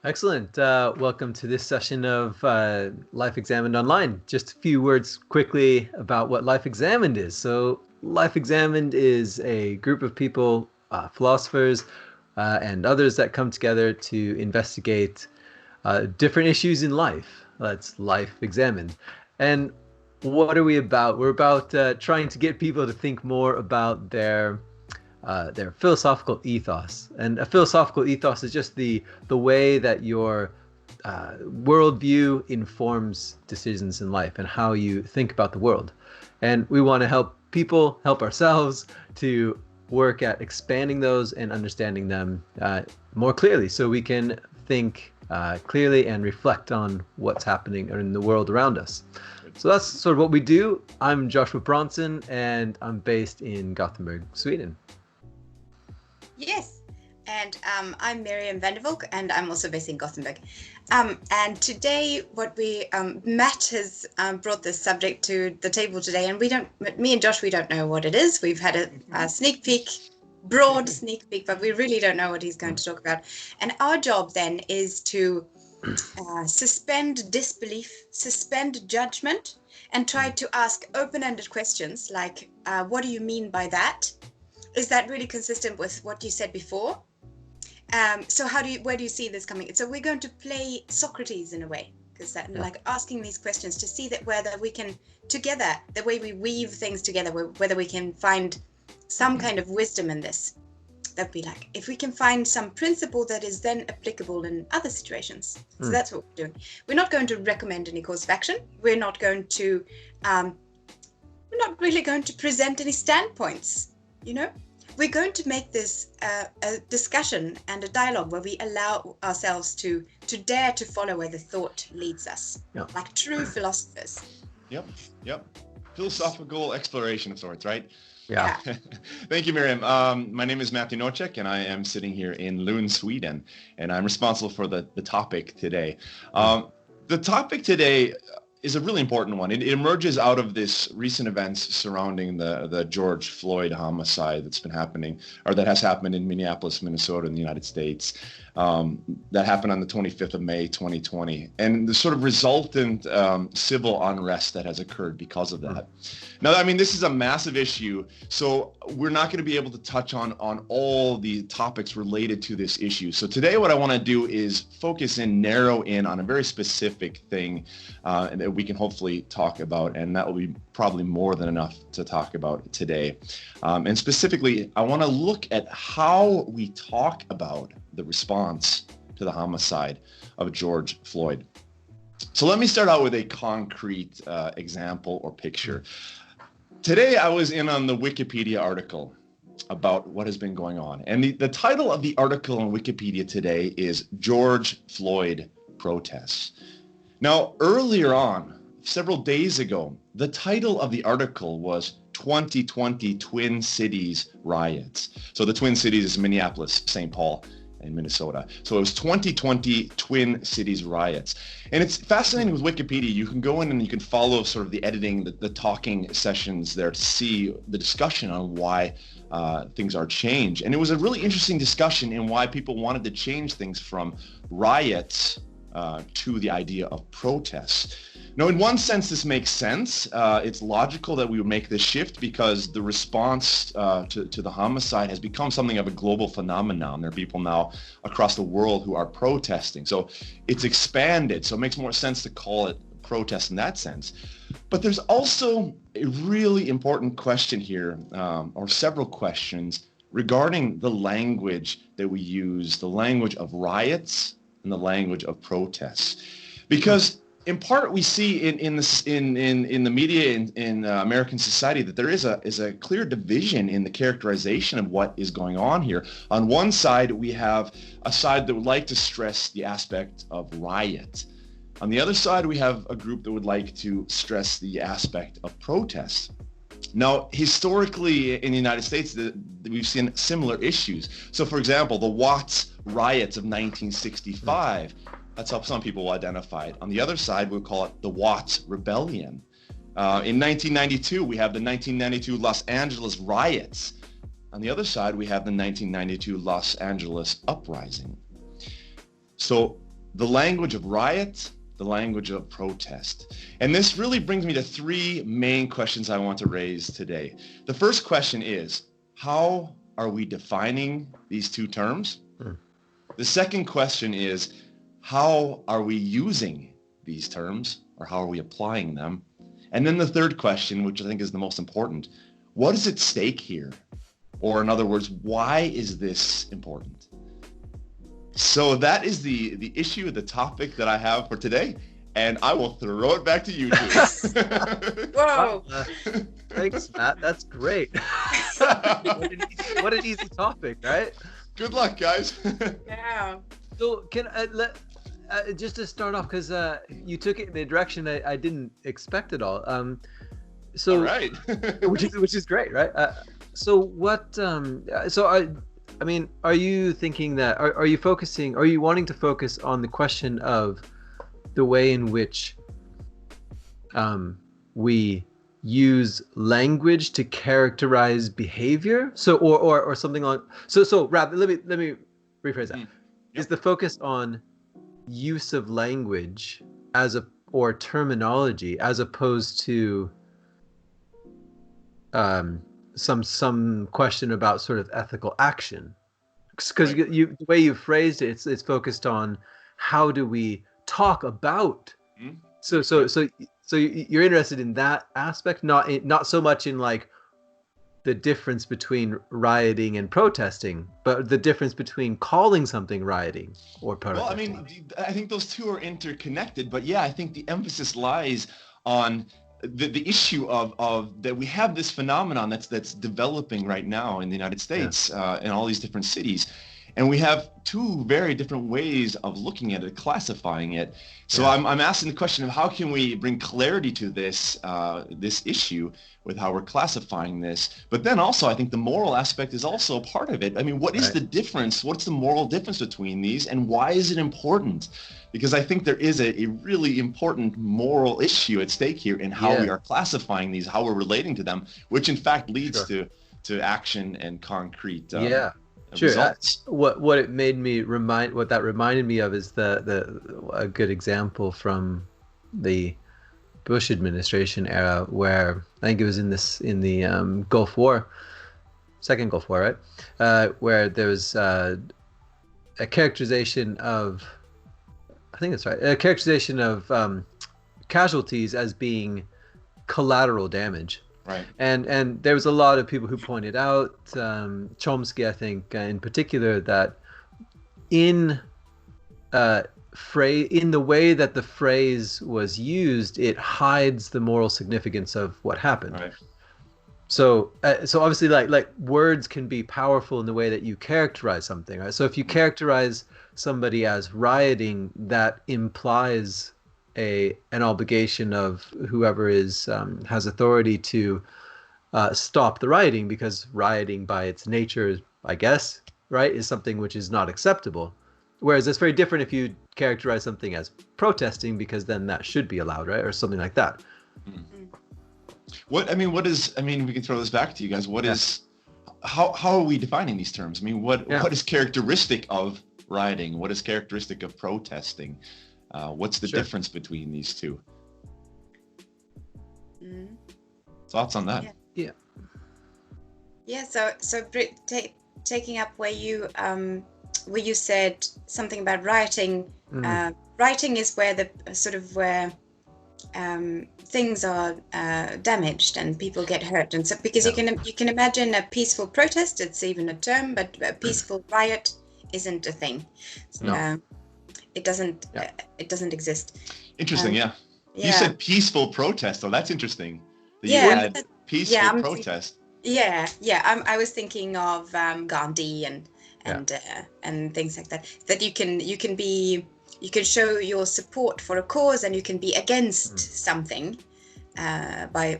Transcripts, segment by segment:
Excellent. Welcome to this session of Life.Examined Online. Just a few words quickly about what Life.Examined is. So Life.Examined is a group of people, philosophers, and others that come together to investigate different issues in life. That's Life.Examined. And what are we about? We're about trying to get people to think more about their philosophical ethos. And a philosophical ethos is just the way that your worldview informs decisions in life and how you think about the world. And we want to help people, help ourselves to work at expanding those and understanding them more clearly, so we can think clearly and reflect on what's happening in the world around us. So that's sort of what we do. I'm Joshua Bronson, and I'm based in Gothenburg, Sweden. Yes, and I'm Miriam Vandervolk, and I'm also based in Gothenburg. And today, Matt has brought this subject to the table today, and me and Josh, we don't know what it is. We've had a sneak peek, broad sneak peek, but we really don't know what he's going to talk about. And our job then is to suspend disbelief, suspend judgment, and try to ask open-ended questions like, what do you mean by that? Is that really consistent with what you said before? So where do you see this coming? So we're going to play Socrates in a way, because like asking these questions to see that whether we can together, the way we weave things together, whether we can find some kind of wisdom in this. That'd be like, if we can find some principle that is then applicable in other situations. So that's what we're doing. We're not going to recommend any course of action. We're not going to, we're not really going to present any standpoints. We're going to make this a discussion and a dialogue where we allow ourselves to dare to follow where the thought leads us, like true philosophers. Yep. Philosophical exploration of sorts, right? Yeah. Thank you, Miriam. My name is Matthew Nocek, and I am sitting here in Lund, Sweden, and I'm responsible for the topic today. The topic today is a really important one. It emerges out of this recent events surrounding the George Floyd homicide that's been happening, or that has happened in Minneapolis, Minnesota, in the United States. That happened on the 25th of May, 2020, and the sort of resultant civil unrest that has occurred because of that. Now, I mean, this is a massive issue, so we're not going to be able to touch on all the topics related to this issue. So today what I want to do is narrow in on a very specific thing that we can hopefully talk about, and that will be probably more than enough to talk about today. And specifically, I want to look at how we talk about the response to the homicide of George Floyd. So let me start out with a concrete example or picture. Today I was in on the Wikipedia article about what has been going on. And the title of the article on Wikipedia today is George Floyd Protests. Now, earlier on, several days ago, the title of the article was 2020 Twin Cities Riots. So the Twin Cities is Minneapolis, St. Paul, in Minnesota. So it was 2020 Twin Cities Riots. And it's fascinating with Wikipedia. You can go in and you can follow sort of the editing, the talking sessions there to see the discussion on why things are changed. And it was a really interesting discussion in why people wanted to change things from riots to the idea of protests. Now, in one sense, this makes sense. It's logical that we would make this shift because the response to the homicide has become something of a global phenomenon. There are people now across the world who are protesting. So it's expanded. So it makes more sense to call it protest in that sense. But there's also a really important question here, or several questions regarding the language that we use, the language of riots and the language of protests. Because in part, we see in the media in American society that there is a clear division in the characterization of what is going on here. On one side, we have a side that would like to stress the aspect of riot. On the other side, we have a group that would like to stress the aspect of protest. Now, historically in the United States, we've seen similar issues. So, for example, the Watts riots of 1965. That's how some people will identify it. On the other side, we'll call it the Watts Rebellion. In 1992, we have the 1992 Los Angeles riots. On the other side, we have the 1992 Los Angeles uprising. So the language of riot, the language of protest. And this really brings me to three main questions I want to raise today. The first question is, how are we defining these two terms? The second question is, how are we using these terms, or how are we applying them? And then the third question, which I think is the most important, what is at stake here? Or in other words, why is this important? So that is the issue, the topic that I have for today. And I will throw it back to you two. Whoa. Thanks, Matt. That's great. What an easy topic, right? Good luck, guys. Yeah. So can I just to start off, because you took it in a direction I didn't expect at all. So all right. which is great, right? So what? I mean, are you thinking that? Are you focusing? Are you wanting to focus on the question of the way in which we use language to characterize behavior? So or something like so. Rob, let me rephrase that. Is the focus on use of language or terminology as opposed to some question about sort of ethical action? Because the way you phrased it, it's focused on how do we talk about. So you're interested in that aspect, not so much in like the difference between rioting and protesting, but the difference between calling something rioting or protesting. Well, I mean, I think those two are interconnected, but yeah, I think the emphasis lies on the issue of that we have this phenomenon that's developing right now in the United States, in all these different cities. And we have two very different ways of looking at it, classifying it. So I'm asking the question of how can we bring clarity to this issue with how we're classifying this. But then also I think the moral aspect is also a part of it. I mean, what is the difference? What's the moral difference between these, and why is it important? Because I think there is a really important moral issue at stake here in how we are classifying these, how we're relating to them, which in fact leads to action and concrete results. What it made me what that reminded me of is a good example from the Bush administration era, where I think it was in the Gulf War, second Gulf War, right? Where there was a characterization of, I think that's right, a characterization of casualties as being collateral damage. Right. And there was a lot of people who pointed out, Chomsky, I think, in particular, that in the way that the phrase was used, it hides the moral significance of what happened. Right. So obviously, like words can be powerful in the way that you characterize something, right? So if you characterize somebody as rioting, that implies an obligation of whoever has authority to stop the rioting, because rioting by its nature, I guess, right, is something which is not acceptable. Whereas it's very different if you characterize something as protesting, because then that should be allowed, right, or something like that. We can throw this back to you guys. How are we defining these terms? I mean, what is characteristic of rioting? What is characteristic of protesting? What's the difference between these two? Thoughts on that? Yeah. So Britt, taking up where you said something about rioting. Rioting is where things are damaged and people get hurt, and so because you can imagine a peaceful protest, it's even a term, but a peaceful riot isn't a thing. No. It doesn't exist. Interesting, yeah. You said peaceful protest, though. That's interesting. You had peaceful protest. I was thinking of Gandhi and things like that. That you can show your support for a cause, and you can be against something by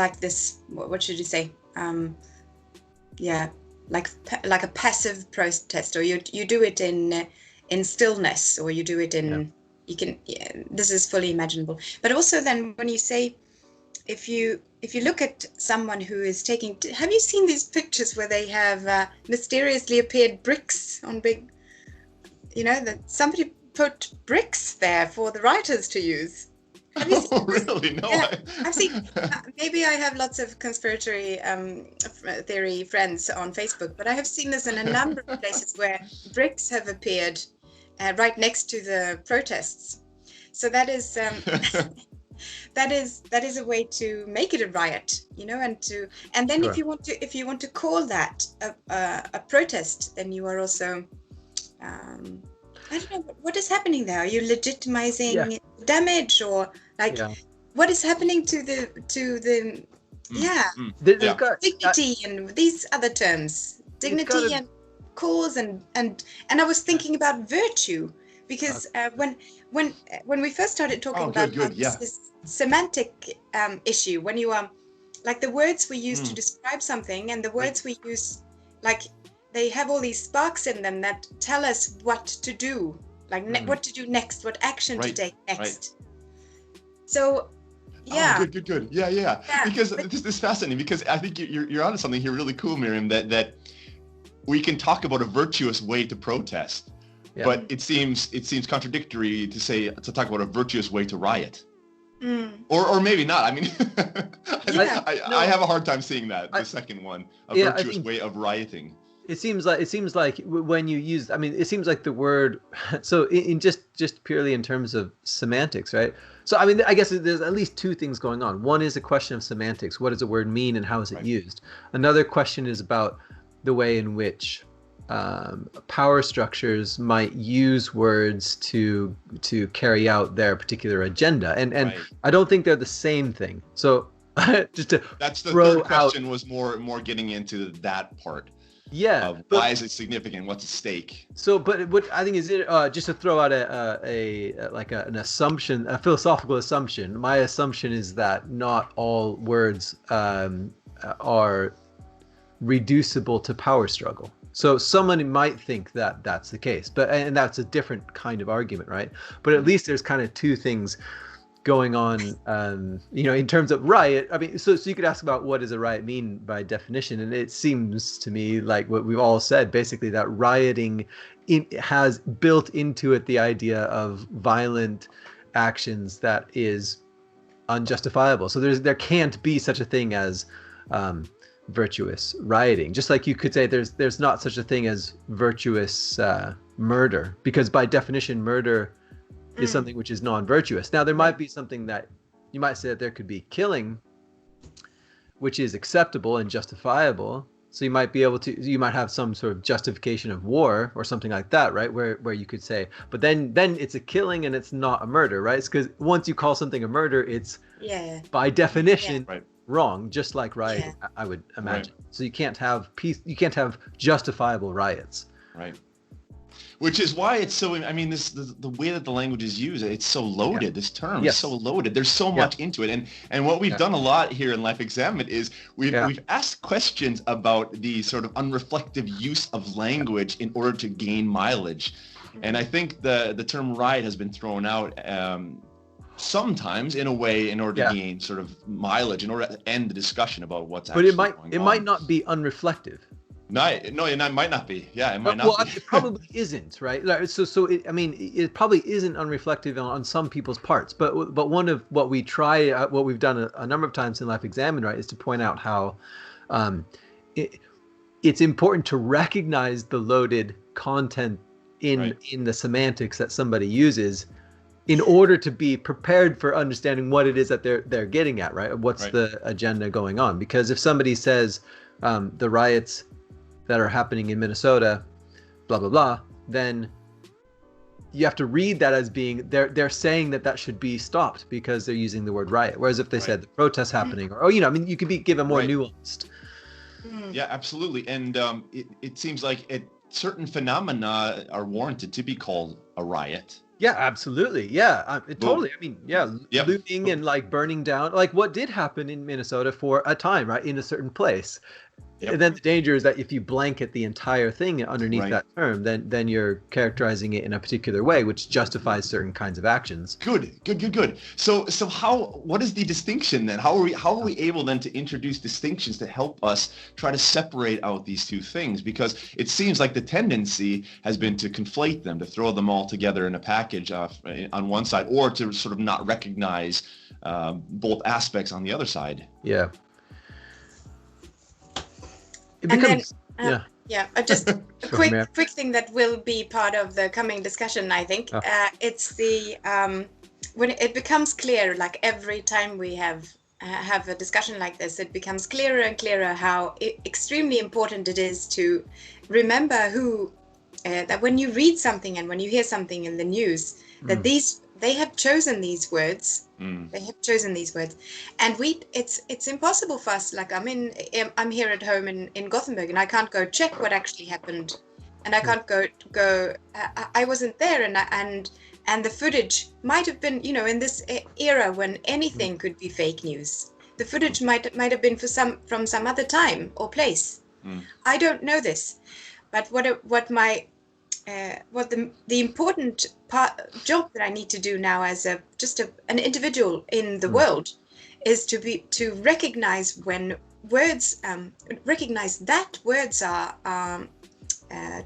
like this. What should you say? Like a passive protest, or you do it in stillness, or you do it in this is fully imaginable. But also then when you say, if you look at someone who is taking, have you seen these pictures where they have mysteriously appeared bricks on big, that somebody put bricks there for the writers to use. Have you seen this? Really? No. Yeah, I've seen. Maybe I have lots of conspiracy theory friends on Facebook, but I have seen this in a number of places where bricks have appeared right next to the protests. So that is that is a way to make it a riot, and then Sure. if you want to call that a protest, then you are also I don't know what is happening there. Are you legitimizing damage, or like what is happening to the There's got- dignity and these other terms, dignity and cause and I was thinking about virtue, because when we first started talking about this semantic issue, when you are like the words we use to describe something and the words we use, like they have all these sparks in them that tell us what to do, like what to do next, what action to take next. So Good. Yeah. Because this is fascinating, because I think you're onto something here really cool, Miriam, that we can talk about a virtuous way to protest, but it seems contradictory to talk about a virtuous way to riot. Or maybe not. I mean, I have a hard time seeing that, the second one, a virtuous way of rioting. It seems like when you use, I mean, it seems like the word, so in just purely in terms of semantics, right? So, I mean, I guess there's at least two things going on. One is a question of semantics. What does a word mean and how is it used? Another question is about the way in which power structures might use words to carry out their particular agenda. And I don't think they're the same thing. So just to that's the third question was more getting into that part. Yeah. Why is it significant? What's at stake? So, but what I think is just to throw out an assumption, a philosophical assumption. My assumption is that not all words are reducible to power struggle. So someone might think that that's the case, and that's a different kind of argument, right? But at least there's kind of two things going on, in terms of riot. I mean, so you could ask about what does a riot mean by definition, and it seems to me like what we've all said, basically, that rioting has built into it the idea of violent actions that is unjustifiable. So there can't be such a thing as virtuous rioting, just like you could say there's not such a thing as virtuous murder, because by definition murder is something which is non-virtuous. Now there might be something that you might say that there could be killing, which is acceptable and justifiable. So you might have some sort of justification of war or something like that, right? Where you could say, but then it's a killing and it's not a murder, right? It's because once you call something a murder, it's by definition wrong, just like rioting, I would imagine. So you can't have justifiable riots. Right. Which is why it's so, I mean, the way that the language is used, it's so loaded. This term is so loaded. There's so much into it. And what we've done a lot here in Life.Examined is we've asked questions about the sort of unreflective use of language in order to gain mileage. And I think the term riot has been thrown out sometimes in a way in order to gain sort of mileage, in order to end the discussion about what's actually going on. It might not be unreflective. No, it might not be. Yeah, it might not be. It probably isn't, right? It probably isn't unreflective on some people's parts. But one of what we've done a number of times in Life.Examined, right, is to point out how it's important to recognize the loaded content in the semantics that somebody uses, in order to be prepared for understanding what it is that they're getting at, right? What's the agenda going on? Because if somebody says the riots that are happening in Minnesota, blah blah blah, then you have to read that as being they're saying that should be stopped because they're using the word riot. Whereas if they said the protests happening, or you could give a more nuanced. Yeah, absolutely. And it seems like certain phenomena are warranted to be called a riot. Yeah, absolutely. Yeah, totally. I mean, looting and like burning down, like what did happen in Minnesota for a time, right, in a certain place. And then the danger is that if you blanket the entire thing underneath that term, then you're characterizing it in a particular way, which justifies certain kinds of actions. Good. So what is the distinction then? How are we able then to introduce distinctions to help us try to separate out these two things? Because it seems like the tendency has been to conflate them, to throw them all together in a package on one side, or to sort of not recognize both aspects on the other side. Yeah. It and becomes, then, just a quick thing that will be part of the coming discussion, I think. It's the when it becomes clear, like every time we have a discussion like this, it becomes clearer and clearer how extremely important it is to remember that when you read something and when you hear something in the news, that they have chosen these words. They have chosen these words, and it's impossible for us. Like I'm here at home in Gothenburg, and I can't go check what actually happened, and I can't go. I wasn't there, and the footage might have been, in this era when anything could be fake news. The footage might have been from some other time or place. I don't know this, but what the important job that I need to do now as an individual in the world is to recognize when words recognize that words are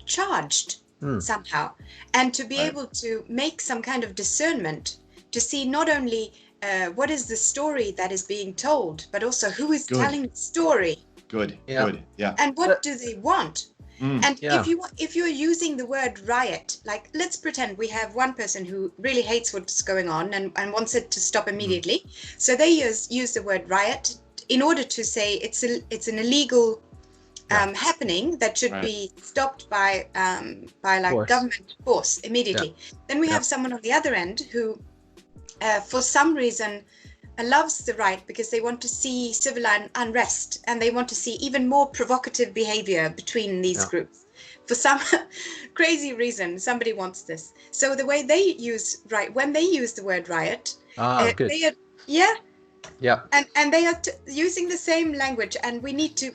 charged somehow, and to be able to make some kind of discernment to see not only what is the story that is being told, but also who is telling the story. Good. And what do they want? And if you're using the word riot, like let's pretend we have one person who really hates what's going on and wants it to stop immediately. So they use the word riot in order to say it's an illegal happening that should be stopped by like government force immediately. Then we have someone on the other end who for some reason loves the right because they want to see civil unrest, and they want to see even more provocative behavior between these groups. For some crazy reason, somebody wants this. So the way they use when they use the word riot, they are, and they are using the same language, and we need to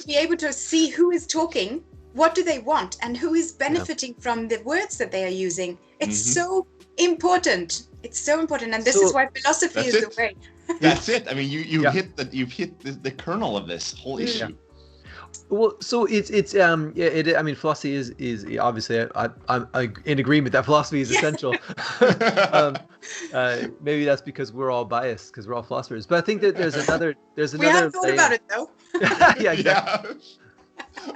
be able to see who is talking, what do they want, and who is benefiting from the words that they are using. It's so important. It's so important, and this is why philosophy is the way. That's it. I mean, you've hit the kernel of this whole issue. Well, so it's I mean, philosophy is obviously I'm in agreement that philosophy is essential. Maybe that's because we're all biased because we're all philosophers. But I think that there's another. We haven't thought about it though. Yeah, exactly.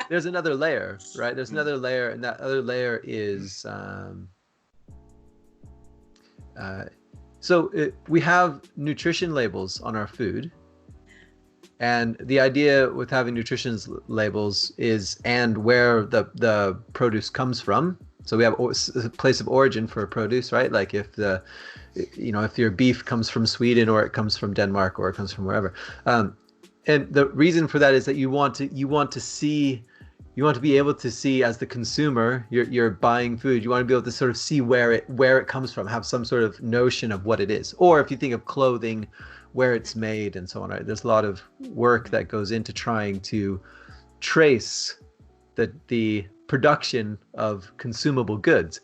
There's another layer, right? There's another layer, and that other layer is. We have nutrition labels on our food, and the idea with having nutrition labels is where the produce comes from. So we have a place of origin for produce, right? Like if if your beef comes from Sweden, or it comes from Denmark, or it comes from wherever. And the reason for that is that you want to be able to see, as the consumer, you're buying food, you want to be able to sort of see where it comes from, have some sort of notion of what it is. Or if you think of clothing, where it's made and so on, right? There's a lot of work that goes into trying to trace the production of consumable goods.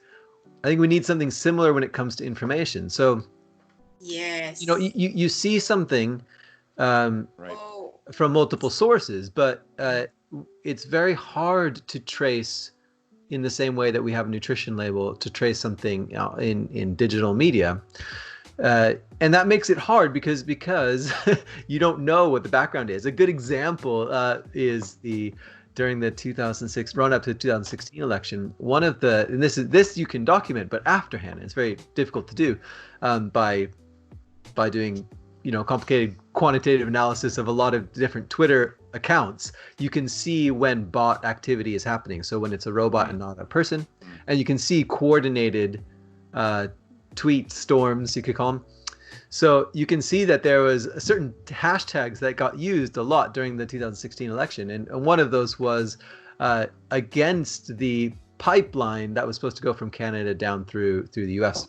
I think we need something similar when it comes to information. So, yes, you see something from multiple sources, but it's very hard to trace in the same way that we have a nutrition label to trace something in digital media. And that makes it hard because you don't know what the background is. A good example is during the 2006 run up to the 2016 election. One of and this you can document, but afterhand, it's very difficult to do by doing complicated quantitative analysis of a lot of different Twitter accounts. You can see when bot activity is happening. So when it's a robot and not a person, and you can see coordinated tweet storms, you could call them. So you can see that there was certain hashtags that got used a lot during the 2016 election. And one of those was against the pipeline that was supposed to go from Canada down through the US.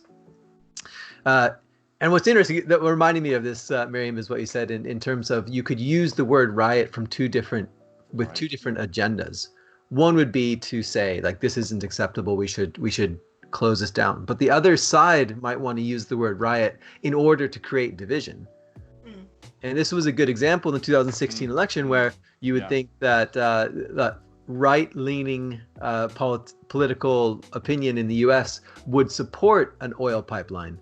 And what's interesting, that reminding me of this, Miriam, is what you said in terms of you could use the word riot from two different with Right. two different agendas. One would be to say, like, this isn't acceptable, we should close this down. But the other side might want to use the word riot in order to create division. Mm. And this was a good example in the 2016 election, where you would Yeah. think that that right-leaning political opinion in the U.S. would support an oil pipeline.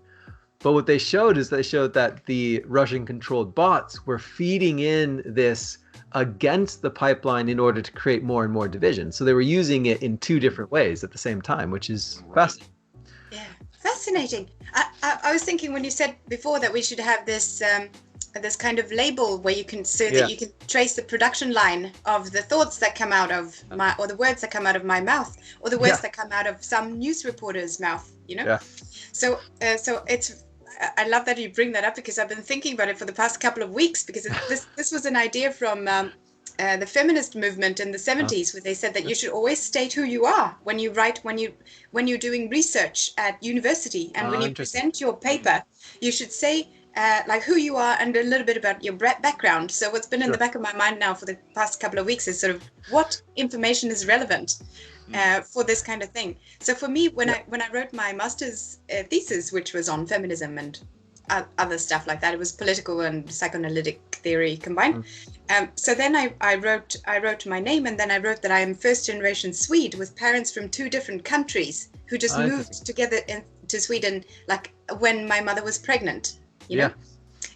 But what they showed is they showed that the Russian-controlled bots were feeding in this against the pipeline in order to create more and more division. So they were using it in two different ways at the same time, which is Right. fascinating. Yeah, fascinating. I was thinking when you said before that we should have this this kind of label where you can that you can trace the production line of the thoughts that come out of my, or the words that come out of my mouth, or the words that come out of some news reporter's mouth. You know. Yeah. So it's. I love that you bring that up, because I've been thinking about it for the past couple of weeks, because this was an idea from the feminist movement in the 70s, where they said that you should always state who you are when you write, when you're doing research at university, and when you present your paper, you should say like who you are and a little bit about your background. So what's been in the back of my mind now for the past couple of weeks is sort of what information is relevant for this kind of thing. So for me, when I wrote my master's thesis, which was on feminism and other stuff like that, it was political and psychoanalytic theory combined. So then I wrote my name, and then I wrote that I am first generation Swede with parents from two different countries who just moved together to Sweden, like when my mother was pregnant, you know.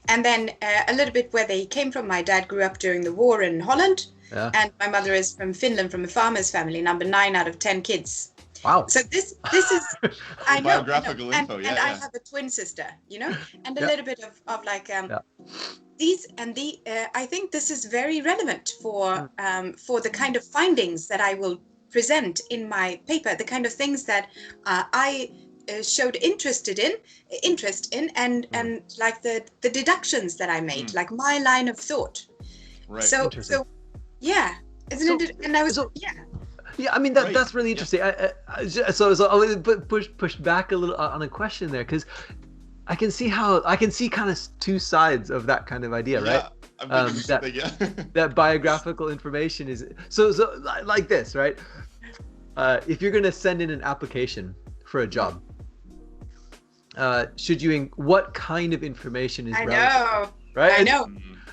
And then a little bit where they came from. My dad grew up during the war in Holland. Yeah. And my mother is from Finland, from a farmer's family, number 9 out of 10 kids. Wow. So this is, I know. Biographical info, and I have a twin sister, you know, and a little bit of like these and the. I think this is very relevant for the kind of findings that I will present in my paper, the kind of things that I showed interest in, and like the deductions that I made, like my line of thought. Right. So yeah, isn't it? And I was Yeah, I mean that's really interesting. So I'll push back a little on a question there, because I can see kind of two sides of that kind of idea, right? That biographical information is so like this, right? If you're gonna send in an application for a job, what kind of information is relevant? I know, right? I know,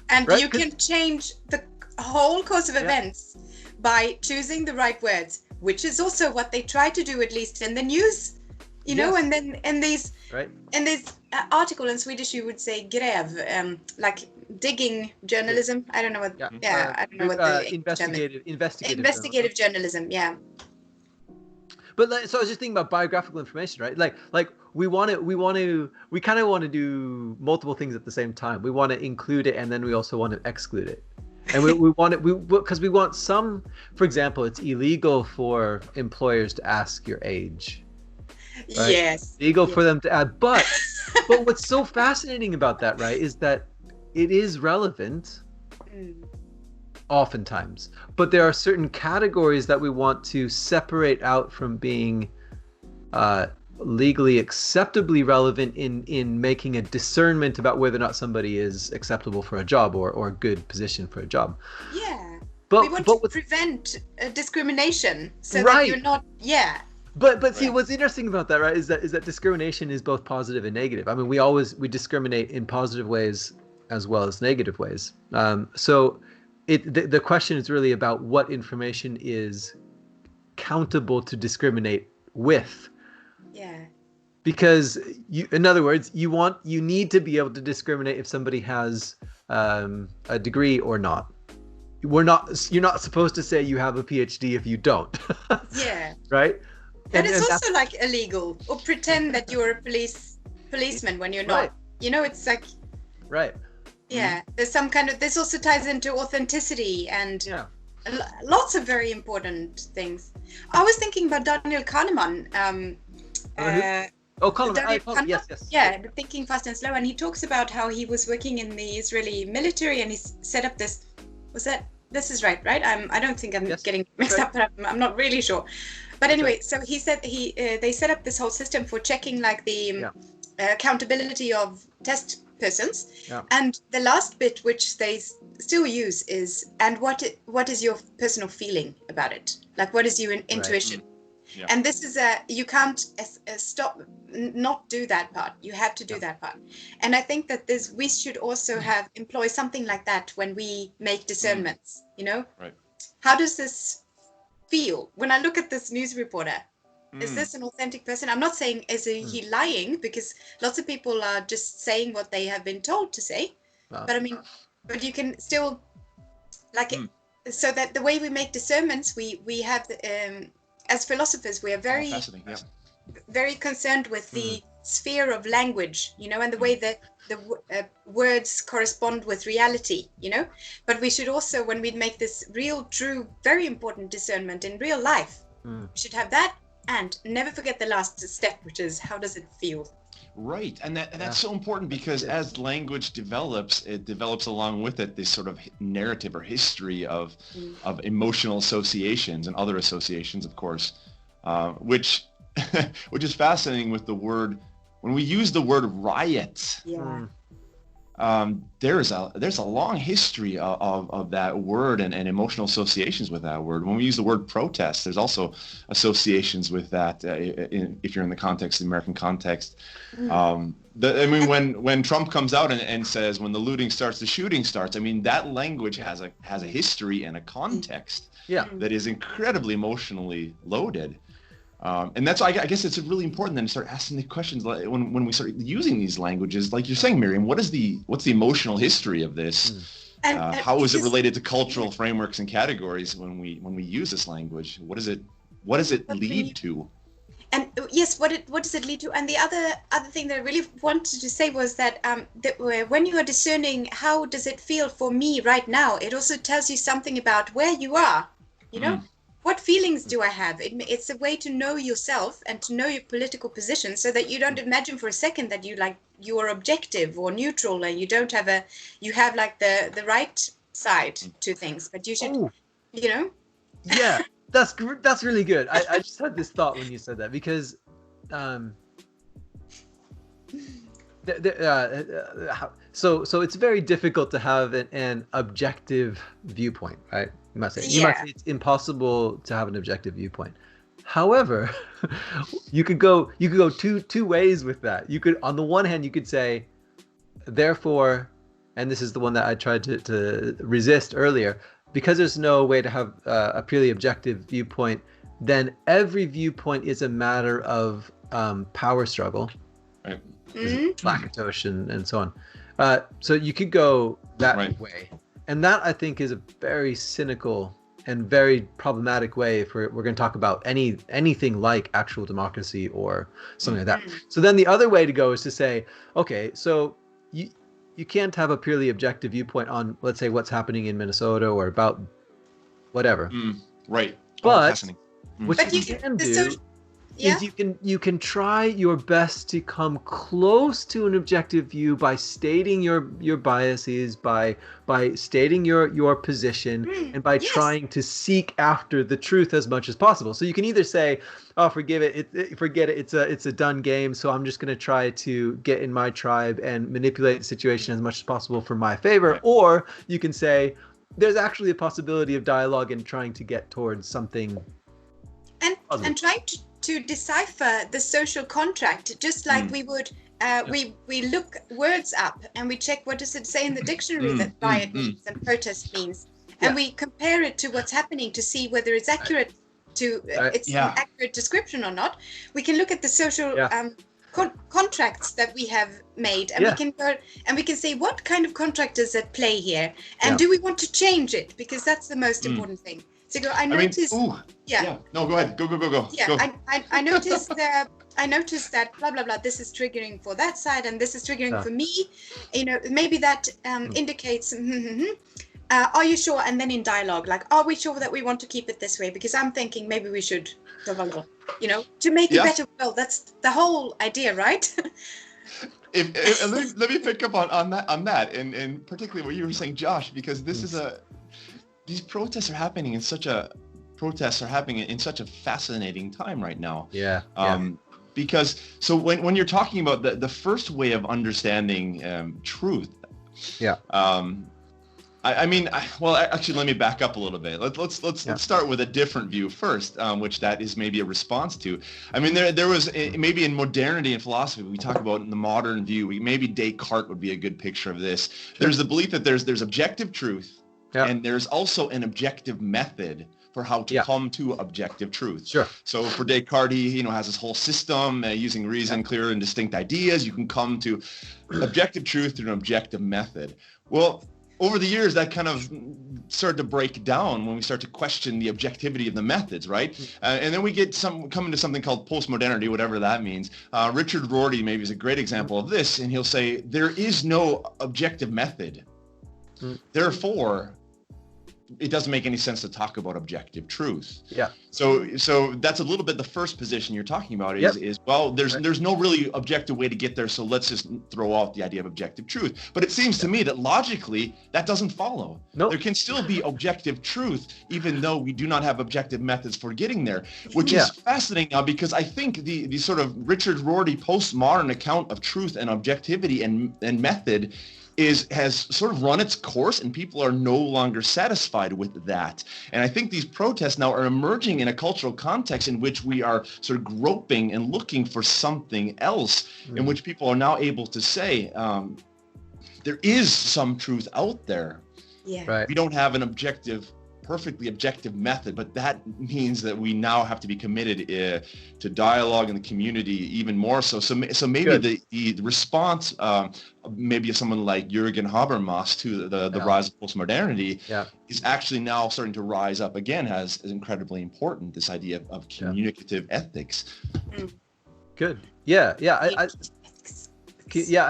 and you can change the whole course of events by choosing the right words, which is also what they try to do, at least in the news, you know. And then in these article in Swedish you would say gräv, like digging journalism. I don't know what. I don't know what the investigative journalism. Yeah. But so I was just thinking about biographical information, right? Like we kind of want to do multiple things at the same time. We want to include it, and then we also want to exclude it. And we want it because we want some. For example, it's illegal for employers to ask your age. Right? Yes. Illegal for them to add, but what's so fascinating about that, right, is that it is relevant. Oftentimes, but there are certain categories that we want to separate out from being legally acceptably relevant in making a discernment about whether or not somebody is acceptable for a job or a good position for a job. Yeah, we want to prevent discrimination so that you're not. Yeah. But see, what's interesting about that, right, is that discrimination is both positive and negative. I mean, we discriminate in positive ways as well as negative ways. So the question is really about what information is countable to discriminate with. Yeah. Because in other words, you need to be able to discriminate if somebody has a degree or not. You're not supposed to say you have a PhD if you don't. Yeah. Right? And it's also like illegal, or pretend that you're a policeman when you're not. Right. You know, it's like. Right. Yeah, this also ties into authenticity and lots of very important things. I was thinking about Daniel Kahneman. Kahneman. Yes. Yeah, the Thinking Fast and Slow, and he talks about how he was working in the Israeli military, and he set up this. This is right? I don't think I'm getting mixed up, but I'm not really sure. But anyway, so he said they set up this whole system for checking like the accountability of test persons. Yeah. And the last bit, which they still use, is, and what is your personal feeling about it? Like, what is your intuition? Mm. Yeah. And this is you can't not do that part. You have to do that part. And I think that we should also employ something like that when we make discernments, you know? Right. How does this feel? When I look at this news reporter, is this an authentic person? I'm not saying he lying, because lots of people are just saying what they have been told to say. But I mean, but you can still, like, so that the way we make discernments, we have, as philosophers, we are very concerned with the sphere of language, you know, and the way that the words correspond with reality, you know. But we should also, when we make this real, true, very important discernment in real life, we should have that. And never forget the last step, which is, how does it feel? Right. And that's so important, because as language develops, it develops along with it this sort of narrative or history of emotional associations and other associations, of course, which is fascinating with the word. When we use the word riot, there's a long history of that word and emotional associations with that word. When we use the word protest, there's also associations with that. If you're in the context, the American context, when Trump comes out and says, when the looting starts, the shooting starts. I mean, that language has a history and a context that is incredibly emotionally loaded. And that's why I guess it's really important then to start asking the questions when we start using these languages. Like you're saying, Miriam, what's the emotional history of this? How is it related to cultural frameworks and categories when we use this language? What does it lead to? And yes, what does it lead to? And the other thing that I really wanted to say was that when you are discerning, how does it feel for me right now? It also tells you something about where you are, you know? What feelings do I have? It's a way to know yourself and to know your political position, so that you don't imagine for a second that you are objective or neutral, and you have like the right side to things, but you should, you know? Yeah, that's really good. I just had this thought when you said that, because so it's very difficult to have an objective viewpoint, right? You might say it's impossible to have an objective viewpoint. However, you could go two ways with that. You could, on the one hand, you could say, therefore, and this is the one that I tried to resist earlier, because there's no way to have a purely objective viewpoint, then every viewpoint is a matter of power struggle, right? Lakatos and so on. So you could go that way. And that, I think, is a very cynical and very problematic way if we're going to talk about anything like actual democracy or something like that. So then the other way to go is to say, okay, so you can't have a purely objective viewpoint on, let's say, what's happening in Minnesota or about whatever. Right. But what you can do is you can try your best to come close to an objective view by stating your biases, by stating your position, and by trying to seek after the truth as much as possible. So you can either say, oh, forget it, it's a done game, so I'm just going to try to get in my tribe and manipulate the situation as much as possible for my favor. Or you can say, there's actually a possibility of dialogue and trying to get towards something and trying to decipher the social contract, just like we would we look words up and we check what does it say in the dictionary that riot means and protest means, and we compare it to what's happening to see whether it's accurate an accurate description or not. We can look at the social contracts that we have made, and we can go and we can say, what kind of contract is at play here, and do we want to change it, because that's the most important thing. So I noticed. No, go ahead. Go. Yeah, go. I noticed that. I noticed that blah blah blah. This is triggering for that side, and this is triggering for me. You know, maybe that indicates. Are you sure? And then in dialogue, like, are we sure that we want to keep it this way? Because I'm thinking maybe we should. You know, to make it better. Well, that's the whole idea, right? Let me pick up on that, and particularly what you were saying, Josh, because this is these protests are happening in such a fascinating time right now. because so when you're talking about the first way of understanding truth, Yeah. Actually, let me back up a little bit. Let's start with a different view first, which that is maybe a response to. I mean, there was maybe in modernity and philosophy, we talk about in the modern view. Maybe Descartes would be a good picture of this. There's the belief that there's objective truth, and there's also an objective method for how to come to objective truth. Sure. So for Descartes, he has this whole system using reason, clear and distinct ideas. You can come to objective truth through an objective method. Well, over the years, that kind of started to break down when we start to question the objectivity of the methods, right? And then we get come into something called postmodernity, whatever that means. Richard Rorty maybe is a great example of this, and he'll say, there is no objective method. Therefore, it doesn't make any sense to talk about objective truth. Yeah. So that's a little bit the first position you're talking about is there's no really objective way to get there, so let's just throw out the idea of objective truth. But it seems to me that logically that doesn't follow. Nope. There can still be objective truth even though we do not have objective methods for getting there, which is fascinating now, because I think the sort of Richard Rorty postmodern account of truth and objectivity and method has sort of run its course, and people are no longer satisfied with that. And I think these protests now are emerging in a cultural context in which we are sort of groping and looking for something else, in which people are now able to say, there is some truth out there. Yeah. Right. We don't have an perfectly objective method, but that means that we now have to be committed to dialogue in the community even more so. So maybe the response, maybe of someone like Jürgen Habermas to the rise of postmodernity is actually now starting to rise up again as incredibly important, this idea of communicative ethics. Good. Yeah. I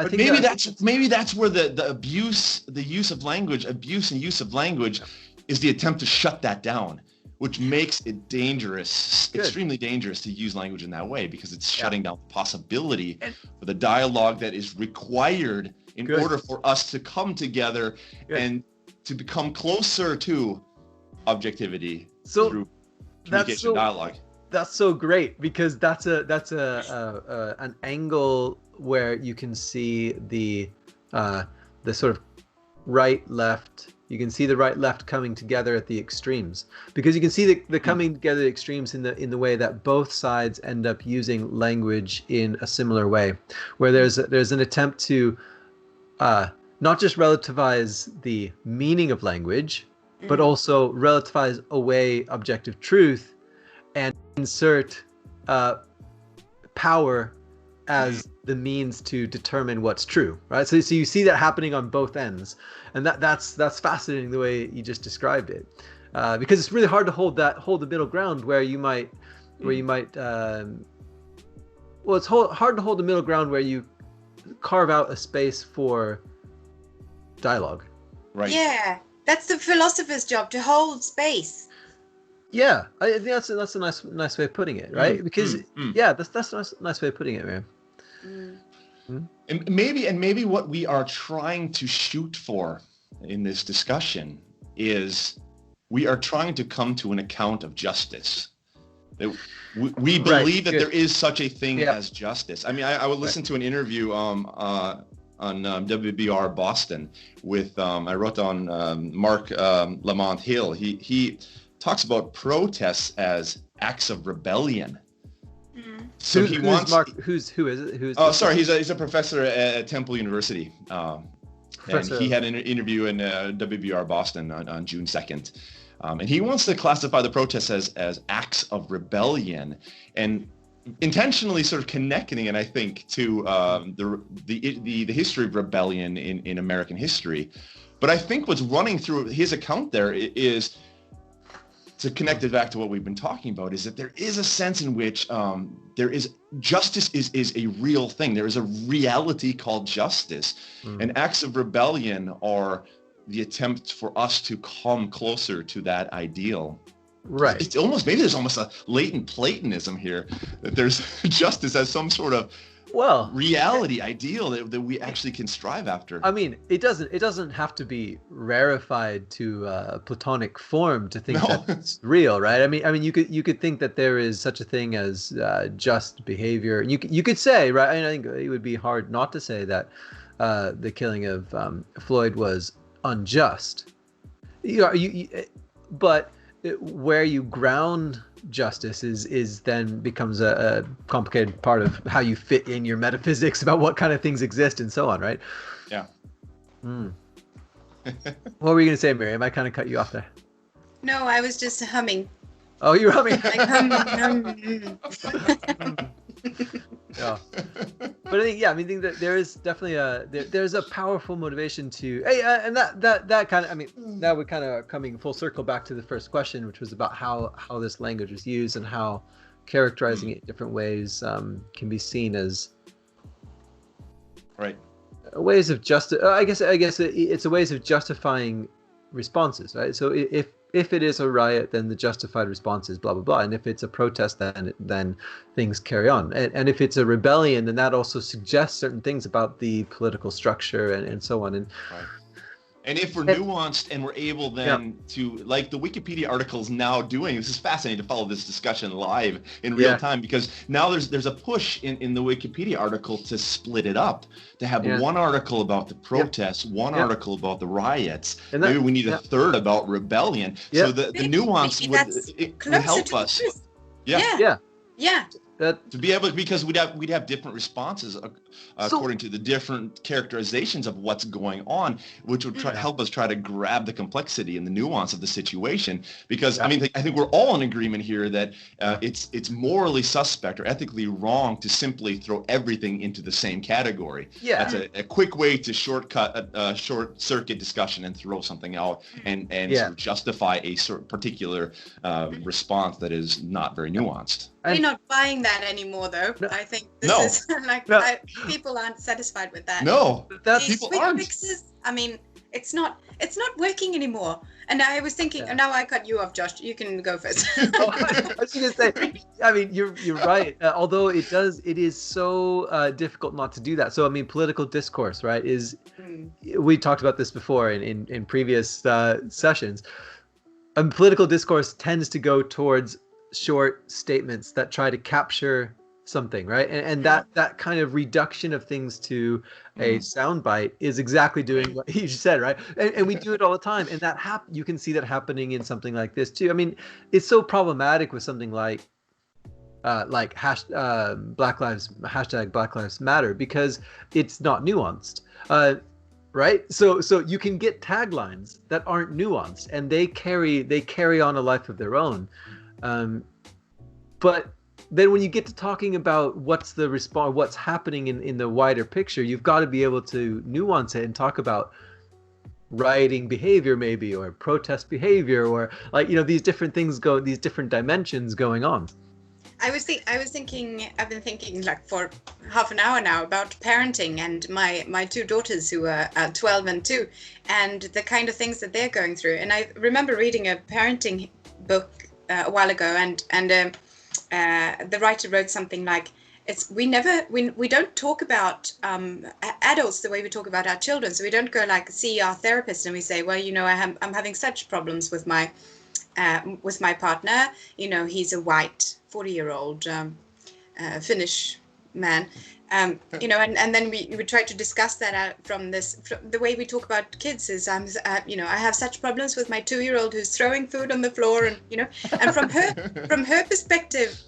think maybe that's where the use of language is the attempt to shut that down, which makes it dangerous, extremely dangerous to use language in that way, because it's shutting down the possibility for the dialogue that is required in order for us to come together and to become closer to objectivity through communication dialogue. That's so great, because that's an angle where you can see the sort of right left. You can see the right left coming together at the extremes, because you can see the coming together extremes in the way that both sides end up using language in a similar way, where there's an attempt to not just relativize the meaning of language, but also relativize away objective truth and insert power as the means to determine what's true, right? So you see that happening on both ends, and that's fascinating the way you just described it, because it's really hard to hold the middle ground where you might hard to hold the middle ground where you carve out a space for dialogue. Right. Yeah, that's the philosopher's job, to hold space. Yeah, I think that's a nice way of putting it, right? Because that's a nice way of putting it, man. And maybe what we are trying to shoot for in this discussion is we are trying to come to an account of justice. That we believe that there is such a thing as justice. I mean, I would listen to an interview on WBR Boston with I wrote on Mark Lamont Hill. He talks about protests as acts of rebellion. So who is it? Oh, sorry, he's a professor at Temple University, and he had an interview in WBR Boston on June 2nd, and he wants to classify the protests as acts of rebellion, and intentionally sort of connecting it, I think, to the history of rebellion in American history. But I think what's running through his account there is, to connect it back to what we've been talking about, is that there is a sense in which justice is a real thing. There is a reality called justice, and acts of rebellion are the attempt for us to come closer to that ideal. Right. It's almost, maybe there's almost a latent Platonism here, that there's justice as some sort of Well, reality ideal that we actually can strive after. I mean, it doesn't have to be rarefied to Platonic form to think that it's real, right? I mean, you could think that there is such a thing as just behavior. You could say, right? And I think it would be hard not to say that the killing of Floyd was unjust. But where you ground justice is then becomes a complicated part of how you fit in your metaphysics about what kind of things exist and so on, right? Yeah. What were you going to say, Miriam? I kind of cut you off there. No, I was just humming. Oh, you're humming. Like Yeah. But I think that there is definitely there's a powerful motivation to and that kind of, I mean, that would kind of coming full circle back to the first question, which was about how this language is used and how characterizing it in different ways can be seen as right ways of I guess it's a ways of justifying responses, right? So if it is a riot, then the justified response is blah, blah, blah. And if it's a protest, then things carry on. And if it's a rebellion, then that also suggests certain things about the political structure and so on. And right. And if we're nuanced and we're able then to, like the Wikipedia articles now doing, this is fascinating to follow this discussion live in real time, because now there's a push in the Wikipedia article to split it up, to have one article about the protests, one article about the riots, and maybe we need a third about rebellion. So the nuance would help us. Yeah. To be able, because we'd have different responses according to the different characterizations of what's going on, which would help us try to grab the complexity and the nuance of the situation. Because I mean, I think we're all in agreement here that it's morally suspect or ethically wrong to simply throw everything into the same category. That's a quick way to shortcut a short circuit discussion and throw something out and sort of justify a particular response that is not very nuanced. We're not buying that anymore, though. No. I think this is like people aren't satisfied with that. No, people aren't. Fixes, I mean, it's not working anymore. And I was thinking, now I cut you off, Josh. You can go first. I was going to say, I mean, you're right. Although it is so difficult not to do that. So I mean, political discourse, right? We talked about this before in previous sessions. Political discourse tends to go towards short statements that try to capture something, right? And that kind of reduction of things to a soundbite is exactly doing what you said, right? And we do it all the time. And that you can see that happening in something like this too. I mean, it's so problematic with something like Black Lives Matter, because it's not nuanced. Right? So you can get taglines that aren't nuanced, and they carry on a life of their own. But then when you get to talking about what's the response, what's happening in the wider picture, you've got to be able to nuance it and talk about rioting behavior maybe, or protest behavior, or these different things these different dimensions going on. I've been thinking like for half an hour now about parenting and my two daughters who are 12 and 2, and the kind of things that they're going through. And I remember reading a parenting book a while ago, and the writer wrote something like, we don't talk about adults the way we talk about our children. So we don't go like see our therapist and we say, well, I'm having such problems with my partner. He's a white 40-year-old Finnish man. And then we would try to discuss that out from the way we talk about kids is, I have such problems with my 2-year-old who's throwing food on the floor, and and from her perspective,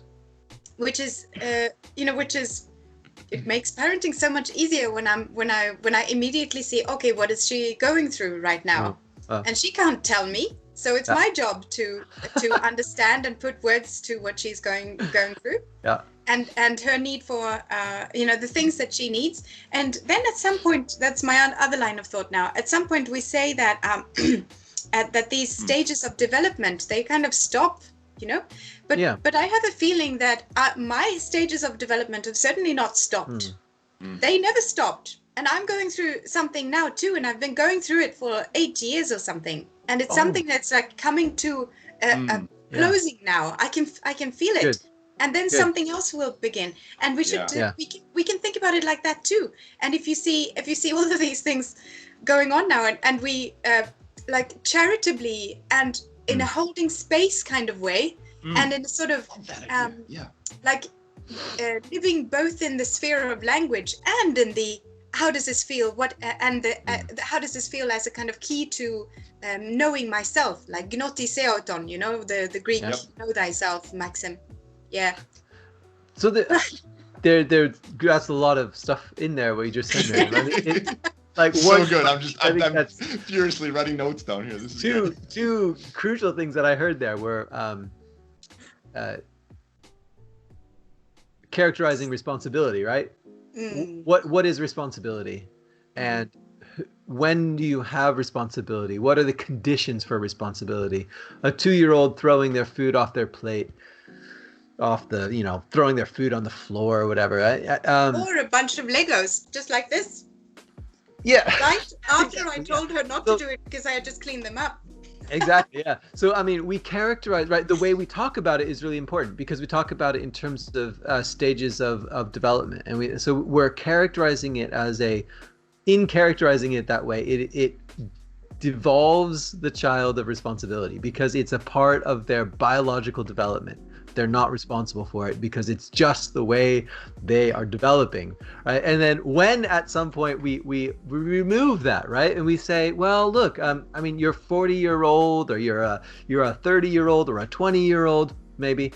which is it makes parenting so much easier when I immediately see, okay, what is she going through right now, and she can't tell me. So it's my job to understand and put words to what she's going through. Yeah. And her need for the things that she needs. And then at some point, that's my other line of thought now. At some point we say that that these stages of development, they kind of stop, But I have a feeling that my stages of development have certainly not stopped. They never stopped. And I'm going through something now too, and I've been going through it for 8 years or something. And it's something that's like coming to a closing now. I can feel it. and then something else will begin. And we should we can think about it like that too. And if you see all of these things going on now, and we like charitably and in a holding space kind of way, and in a sort of like living both in the sphere of language and in the how does this feel, what and the how does this feel as a kind of key to knowing myself, like gnothi Seauton, you know, the Greek know thyself maxim. Yeah. So that's a lot of stuff in there what you just said there. Right? Like so good. I'm furiously writing notes down here. This is two crucial things that I heard there were characterizing responsibility, right? What is responsibility, and when do you have responsibility? What are the conditions for responsibility? A 2-year-old throwing their food off their plate, throwing their food on the floor or whatever, right? Or a bunch of Legos, just like this. Yeah. Right after I told her not to do it because I had just cleaned them up. Exactly, yeah. So, I mean, we characterize, right, the way we talk about it is really important because we talk about it in terms of stages of development. And we're characterizing it in characterizing it that way, it devolves the child of responsibility because it's a part of their biological development. They're not responsible for it because it's just the way they are developing, right? And then when at some point we remove that, right, and we say, well, look, I mean, you're 40-year-old, or you're a 30-year-old, or a 20-year-old, maybe,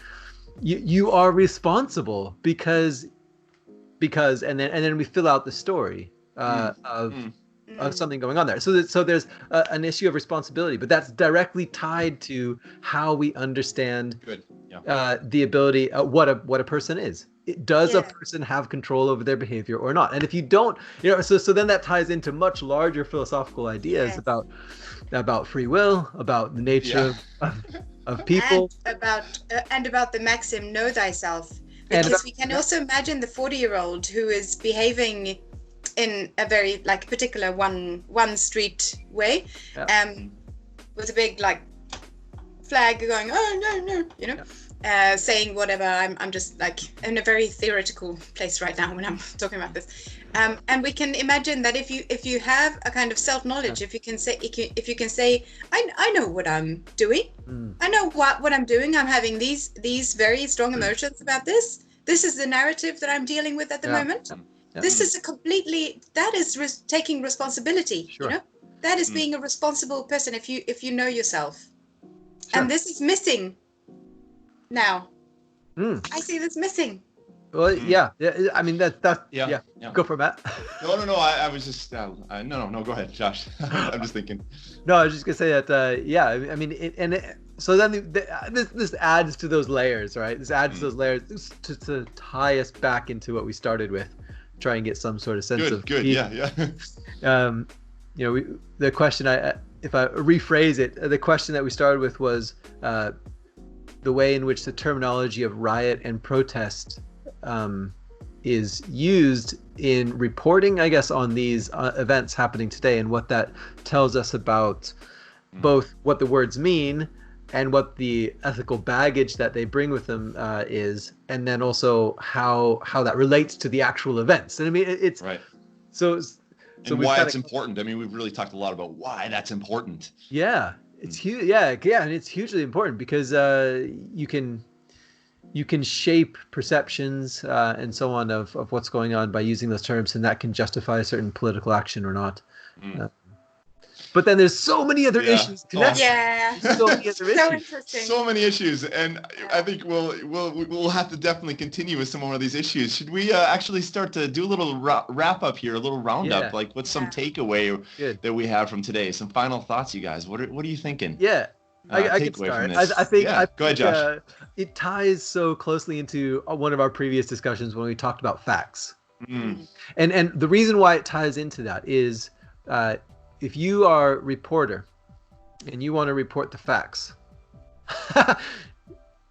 you are responsible because, and then we fill out the story of something going on there. So there's an issue of responsibility, but that's directly tied to how we understand the ability, what a person is. Does a person have control over their behavior or not? And if you don't, so then that ties into much larger philosophical ideas about free will, about the nature of people, and about the maxim know thyself. Because we can also imagine the 40-year-old who is behaving in a very particular one street way, with a big flag going, oh no, saying whatever. I'm just in a very theoretical place right now when I'm talking about this, and we can imagine that if you have a kind of self-knowledge, if you can say I know what I'm doing, I know what I'm doing. I'm having these very strong emotions about this. This is the narrative that I'm dealing with at the moment. This is that is taking responsibility. That is being a responsible person if you know yourself. And this is missing now. I see this missing. Well, I mean that's Go for it, Matt. No. I was just no. Go ahead, Josh. I'm just thinking. No, I was just gonna say that. I mean, so then this adds to those layers, right? This adds to those layers to tie us back into what we started with. Try and get some sort of sense of good. The question, if I rephrase it, the question that we started with was the way in which the terminology of riot and protest is used in reporting, I guess, on these events happening today, and what that tells us about both what the words mean and what the ethical baggage that they bring with them is, and then also how that relates to the actual events. And I mean, it's right. So why it's important. I mean, we've really talked a lot about why that's important. Yeah, it's huge. Yeah, and it's hugely important because you can shape perceptions and so on of what's going on by using those terms, and that can justify a certain political action or not. But then there's so many other issues connected. So many other issues. So interesting. So many issues, and I think we'll have to definitely continue with some more of these issues. Should we actually start to do a little wrap up here, a little roundup? What's some takeaway that we have from today? Some final thoughts, you guys. What are you thinking? Yeah. I can start. I think go ahead, Josh. It ties so closely into one of our previous discussions when we talked about facts. And the reason why it ties into that is if you are a reporter and you want to report the facts,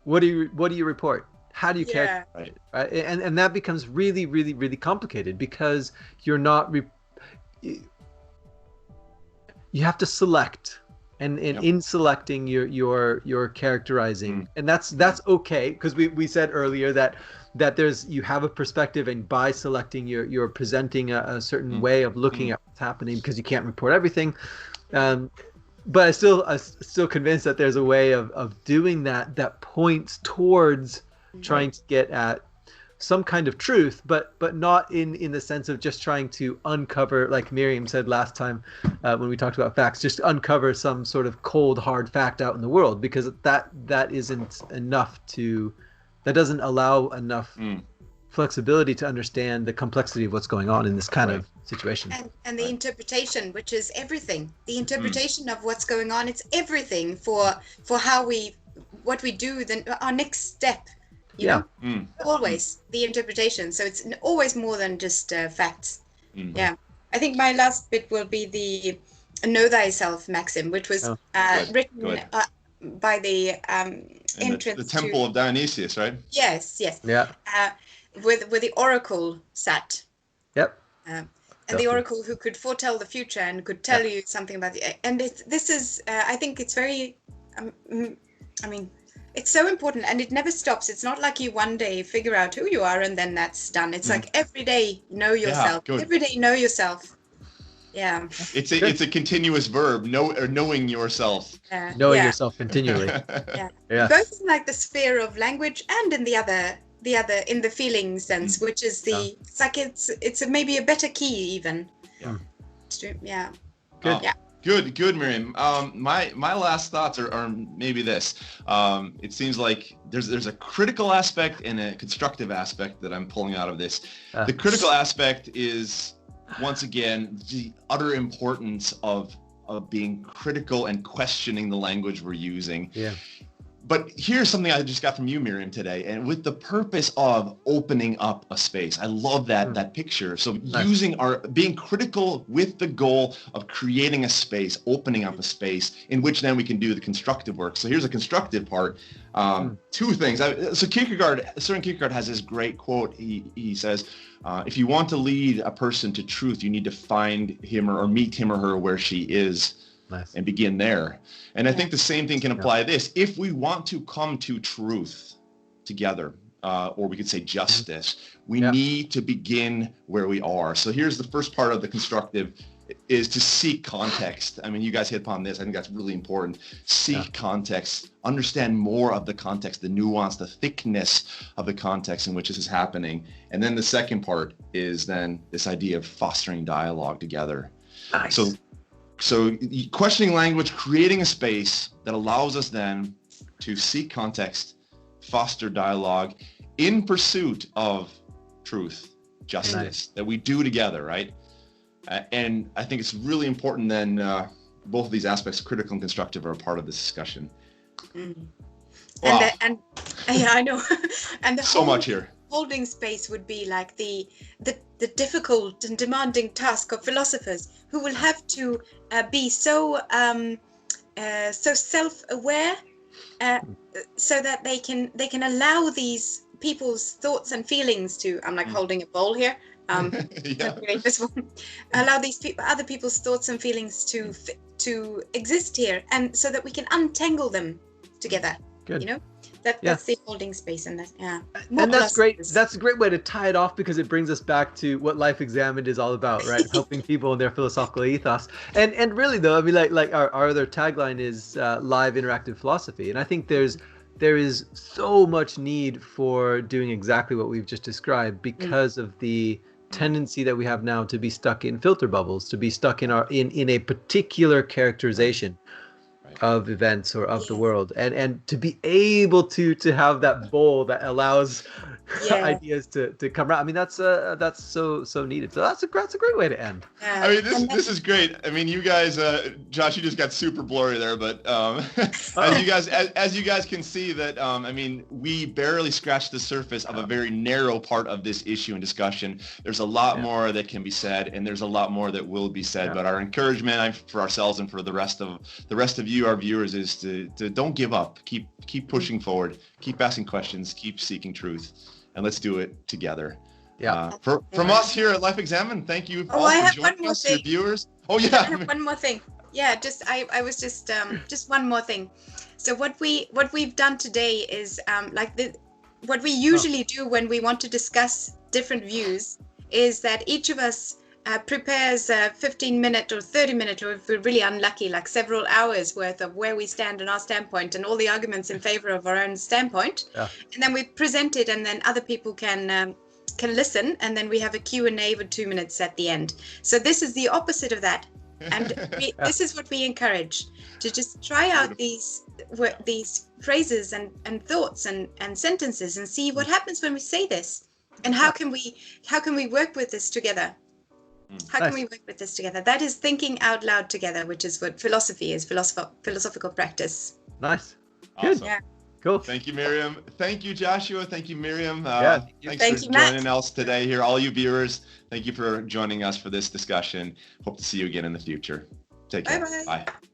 what do you report? How do you characterize it? Right? And that becomes really, really, really complicated because you're not you have to select and in selecting your characterizing, and that's okay, because we said earlier that you have a perspective, and by selecting you're presenting a certain way of looking at what's happening, because you can't report everything. But I'm still convinced that there's a way of doing that points towards trying to get at some kind of truth, but not in the sense of just trying to uncover, like Miriam said last time when we talked about facts, just uncover some sort of cold hard fact out in the world, because that isn't enough that doesn't allow enough flexibility to understand the complexity of what's going on in this kind of situation. And the interpretation, which is everything. The interpretation of what's going on, it's everything for how what we do, then our next step. You know? Always the interpretation. So it's always more than just facts. Yeah. I think my last bit will be the know thyself maxim, which was written by the entrance the temple of Dionysius, right? Yes. Yeah. With the oracle sat. Yep. And the oracle who could foretell the future and could tell you something about and this is I think it's very it's so important, and it never stops. It's not like you one day figure out who you are and then that's done. It's like every day know yourself. Every day know yourself. Yeah. It's a continuous verb, knowing yourself. Knowing yourself continually. Yeah. Both in like the sphere of language and in the other in the feeling sense, which is it's like it's maybe a better key even. Yeah. Good. Yeah. Good, Miriam. My last thoughts are maybe this. It seems like there's a critical aspect and a constructive aspect that I'm pulling out of this. The critical aspect is, once again, the utter importance of being critical and questioning the language we're using. Yeah. But here's something I just got from you, Miriam, today, and with the purpose of opening up a space. I love that picture. So being critical with the goal of creating a space, opening up a space in which then we can do the constructive work. So here's a constructive part. Two things. Søren Kierkegaard has this great quote. He says, if you want to lead a person to truth, you need to find him or meet him or her where she is. Nice. And begin there. And I think the same thing can apply to this. If we want to come to truth together, or we could say justice, we need to begin where we are. So here's the first part of the constructive, is to seek context. I mean, you guys hit upon this. I think that's really important. Seek context, understand more of the context, the nuance, the thickness of the context in which this is happening. And then the second part is then this idea of fostering dialogue together. Nice. So questioning language, creating a space that allows us then to seek context, foster dialogue in pursuit of truth, justice, that we do together, right? And I think it's really important then both of these aspects, critical and constructive, are a part of this discussion. Wow. And I know. And so much here. Holding space would be like the difficult and demanding task of philosophers who will have to be so self-aware so that they can allow these people's thoughts and feelings to, I'm like holding a bowl here, allow these other people's thoughts and feelings to exist here, and so that we can untangle them together. Good. You know, that's the holding space, and that and that's great. That's a great way to tie it off, because it brings us back to what Life.Examined is all about, right? Helping people in their philosophical ethos. And really though, I mean, like our other tagline is live interactive philosophy, and I think there is so much need for doing exactly what we've just described, because of the tendency that we have now to be stuck in filter bubbles, to be stuck in a particular characterization of events or of the world, and to be able to have that bowl that allows ideas to come out. I mean, that's so needed. So that's a great way to end. I mean, this is great. I mean, you guys, Josh, you just got super blurry there, but as you guys can see that, I mean, we barely scratched the surface of a very narrow part of this issue and discussion. There's a lot more that can be said, and there's a lot more that will be said. But our encouragement for ourselves and for the rest of you, our viewers, is to don't give up. Keep pushing forward. Keep asking questions. Keep seeking truth. And let's do it together. From us here at Life.Examined, thank you all for joining us, your viewers. Oh yeah. I have one more thing. Yeah, I was just one more thing. So what we've done today is what we usually do when we want to discuss different views is that each of us prepares a 15-minute or 30-minute, or if we're really unlucky, like several hours worth of where we stand and our standpoint and all the arguments in favor of our own standpoint. Yeah. And then we present it, and then other people can listen, and then we have a Q&A for 2 minutes at the end. So this is the opposite of that. And this is what we encourage, to just try out these phrases and thoughts and sentences and see what happens when we say this, and how can we work with this together. How can we work with this together? That is thinking out loud together, which is what philosophy is, philosophical practice. Nice. Good. Awesome. Yeah. Cool. Thank you, Miriam. Thank you, Joshua. Thank you, Miriam. Thanks for joining us today here. All you viewers, thank you for joining us for this discussion. Hope to see you again in the future. Take care. Bye-bye. Bye.